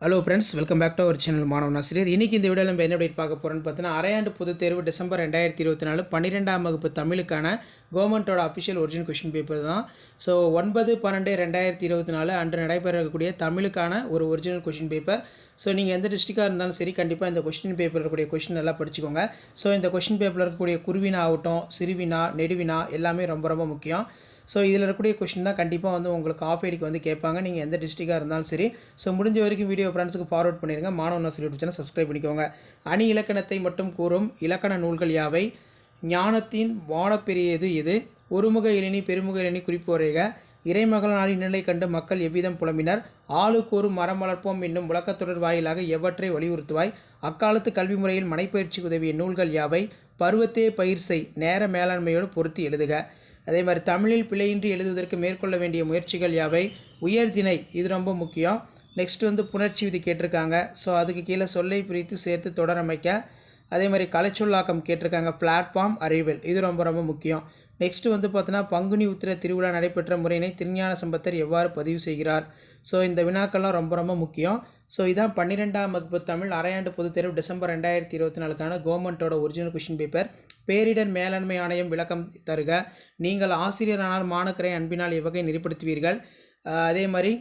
Hello friends, welcome back to our channel மாணவன் ஆசிரியர். இன்றைக்கி இந்த வீடியோவில் நம்ம என்ன அப்டேட் பார்க்க போகிறோன்னு பார்த்தீங்கன்னா, அரையாண்டு பொதுத் தேர்வு டிசம்பர் 2024 12ஆம் வகுப்பு தமிழுக்கான கவர்மெண்ட்டோட அஃபிஷியல் ஒரிஜினல் கொஷின் பேப்பர் தான். ஸோ 9/12/2024 அன்று நடைபெற இருக்கக்கூடிய தமிழுக்கான ஒரு ஒரிஜினல் கொஷின் பேப்பர். ஸோ நீங்கள் எந்த டிஸ்ட்ரிக்டாக இருந்தாலும் சரி, கண்டிப்பாக இந்த கொஷின் பேப்பர் இருக்கக்கூடிய கொஷின் நல்லா படிச்சுக்கோங்க. ஸோ இந்த கொஷின் பேப்பரில் இருக்கக்கூடிய குருவினா ஆகட்டும், சிறுவினா, நெடுவினா எல்லாமே ரொம்ப ரொம்ப முக்கியம். ஸோ இதில் இருக்கக்கூடிய கொஷின் தான் கண்டிப்பாக வந்து உங்களுக்கு ஆஃப் ஐடிக்கு வந்து கேட்பாங்க, நீங்கள் எந்த டிஸ்ட்ரிக்டாக இருந்தாலும் சரி. ஸோ முடிஞ்ச வரைக்கும் வீடியோ ஃப்ரெண்ட்ஸுக்கு ஃபார்வர்ட் பண்ணிடுங்க. மாணவன் ஆசிரியர் யூடியூப் சேனல் சப்ஸ்கிரைப் பண்ணிக்கோங்க. அணி இலக்கணத்தை மட்டும் கூறும் இலக்கண நூல்கள் யாவை? ஞானத்தின் வானப்பெரியது எது? ஒருமுக இளநி பெருமுக இளநி குறிப்பு வரைக. இறைமகள் நாளின் நிலை கண்டு மக்கள் எவ்விதம் புலம்பினர்? ஆளுக்கு ஒரு மரம் வளர்ப்போம் என்னும் முழக்கத்தொடர் வாயிலாக எவற்றை வலியுறுத்துவாய்? அக்காலத்து கல்வி முறையில் மனைப்பயிற்சிக்கு உதவிய நூல்கள் யாவை? பருவத்தே பயிர் செய், நேர மேலாண்மையோடு பொருத்தி எழுதுக. அதே மாதிரி தமிழில் பிழையின்றி எழுதுவதற்கு மேற்கொள்ள வேண்டிய முயற்சிகள் யாவை? உயர்திணை, இது ரொம்ப முக்கியம். நெக்ஸ்ட் வந்து புணர்ச்சி விதி கேட்டிருக்காங்க. ஸோ அதுக்கு கீழே சொல்லை பிரித்து சேர்த்து தொடரமைக்க. அதே மாதிரி கலைச்சொல்லாக்கம் கேட்டிருக்காங்க. பிளாட்ஃபார்ம் அறிவியல், இது ரொம்ப ரொம்ப முக்கியம். நெக்ஸ்ட்டு வந்து பார்த்தோன்னா, பங்குனி உத்திர திருவிழா நடைபெற்ற முறையினை திருஞான சம்பந்தர் எவ்வாறு பதிவு செய்கிறார்? ஸோ இந்த வினாக்கள்லாம் ரொம்ப ரொம்ப முக்கியம். ஸோ இதான் 12ஆம் வகுப்பு தமிழ் அரையாண்டு பொதுத் தேர்வு டிசம்பர் 2024 கவர்மெண்ட்டோட ஒரிஜினல் கொஷின் பேப்பர். பேரிடர் மேலாண்மை ஆணையம் விளக்கம் தருக. நீங்கள் ஆசிரியரானால் மாணக்கரை அன்பினால் எவ்வகை நெறிப்படுத்துவீர்கள்? அதே மாதிரி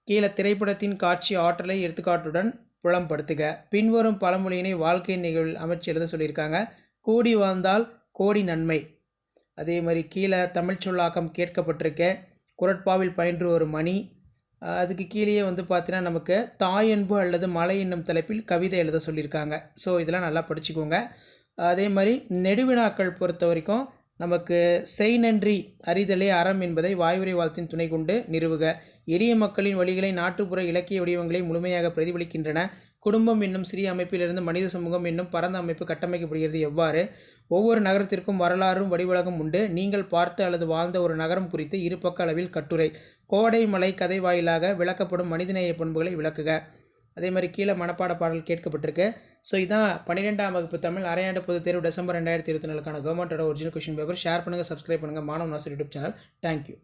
கீழே திரைப்படத்தின் காட்சி ஆற்றலை எடுத்துக்காட்டுடன் புலம்படுத்துக. பின்வரும் பழமொழியினை வாழ்க்கை நிகழ்வில் அமைச்சு எழுத சொல்லியிருக்காங்க. கூடி வாழ்ந்தால் கோடி நன்மை. அதே மாதிரி கீழே தமிழ் சொல்லாக்கம் கேட்கப்பட்டிருக்க. குரட்பாவில் பயின்று ஒரு மணி. அதுக்கு கீழேயே வந்து பார்த்தீங்கன்னா, நமக்கு தாயன்பு அல்லது மலை என்னும் தலைப்பில் கவிதை எழுத சொல்லியிருக்காங்க. ஸோ இதெல்லாம் நல்லா படிச்சுக்கோங்க. அதே மாதிரி நெடுவினாக்கள் பொறுத்த வரைக்கும் நமக்கு செய் நன்றி அறிதலே அறம் என்பதை வாய்வுரை வாழ்த்தின் துணை கொண்டு நிறுவுக. எளிய மக்களின் வழிகளை நாட்டுப்புற இலக்கிய வடிவங்களை முழுமையாக பிரதிபலிக்கின்றன. குடும்பம் என்னும் சிறிய அமைப்பிலிருந்து மனித சமூகம் என்னும் பரந்த அமைப்பு கட்டமைக்கப்படுகிறது எவ்வாறு? ஒவ்வொரு நகரத்திற்கும் வரலாறும் வடிவழகும் உண்டு. நீங்கள் பார்த்து அல்லது வாழ்ந்த ஒரு நகரம் குறித்து இருபக்க அளவில் கட்டுரை. கோடை மலை கதை வாயிலாக விளக்கப்படும் மனிதநேய பண்புகளை விளக்குக. அதே மாதிரி கீழே மனப்பாட பாடல் கேட்கப்பட்டிருக்கு. ஸோ இதான் 12ஆம் வகுப்பு தமிழ் அரையாண்டு பொதுத் தேர்வு டிசம்பர் 2024 கவர்மெண்ட்டோட ஒரிஜினல் கொஷின் பேப்பர். ஷேர் பண்ணுங்கள், சப்ஸ்கிரைப் பண்ணுங்கள் மாணவன் ஆசிரியர் யூடியூப் சேனல். தேங்க்யூ.